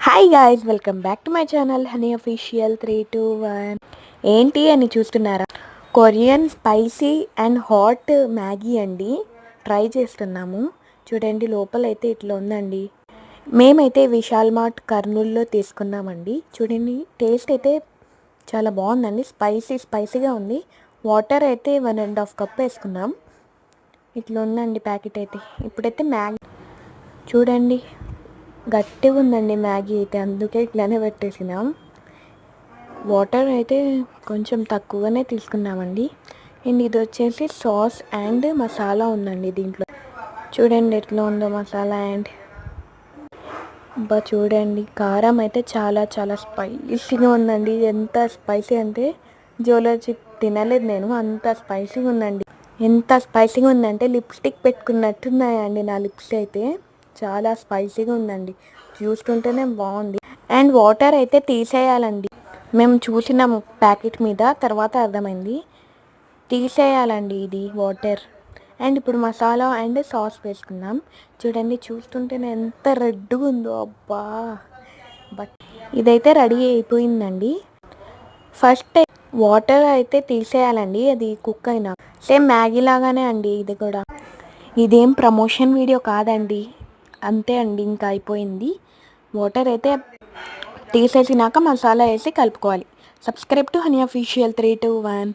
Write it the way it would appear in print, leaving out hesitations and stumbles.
Hi guys, welcome back to my channel honey official 321. ఏంటి అని చూస్తున్నారా? Korean spicy and hot Maggi అండి. Try చేస్తున్నాము. చూడండి, లోపలైతే ఇట్లా ఉందండి. మేమైతే విశాల్ మార్ట్ కర్నూల్లో తీసుకున్నామండి. చూడండి, టేస్ట్ అయితే చాలా బాగుందండి. స్పైసీగా ఉంది. వాటర్ అయితే 1.5 కప్ వేసుకున్నాం. ఇట్లా ఉందండి ప్యాకెట్ అయితే. ఇప్పుడైతే మ్యాగీ చూడండి, గట్టిగా ఉందండి మ్యాగీ అయితే, అందుకే ఇట్లానే పెట్టేసినాం. వాటర్ అయితే కొంచెం తక్కువగానే తీసుకున్నామండి. అండ్ ఇది వచ్చేసి సాస్ అండ్ మసాలా ఉందండి దీంట్లో. చూడండి ఎట్లా ఉందో మసాలా. అండ్ చూడండి, కారం అయితే చాలా చాలా స్పైసీగా ఉందండి. ఎంత స్పైసీ అంటే జోలో చిప్ తినలేదు నేను, అంత స్పైసీగా ఉందండి. ఎంత స్పైసీగా ఉందంటే లిప్స్టిక్ పెట్టుకున్నట్టున్నాయండి నా లిప్స్ అయితే. చాలా స్పైసీగా ఉందండి, చూస్తుంటేనే బాగుంది. అండ్ వాటర్ అయితే తీసేయాలండి. మేము చూసినాము ప్యాకెట్ మీద, తర్వాత అర్థమైంది తీసేయాలండి ఇది వాటర్. అండ్ ఇప్పుడు మసాలా అండ్ సాస్ వేసుకున్నాం. చూడండి, చూస్తుంటేనే ఎంత రెడ్గా ఉందో, అబ్బా. బట్ ఇదైతే రెడీ అయిపోయిందండి. ఫస్ట్ వాటర్ అయితే తీసేయాలండి, అది కుక్ అయినా. సేమ్ మ్యాగీ లాగానే అండి ఇది కూడా. ఇదేం ప్రమోషన్ వీడియో కాదండి, అంతే అండి, ఇంకా అయిపోయింది. వాటర్ అయితే తీసేసినాక మసాలా వేసి కలుపుకోవాలి. Subscribe to honey official 321.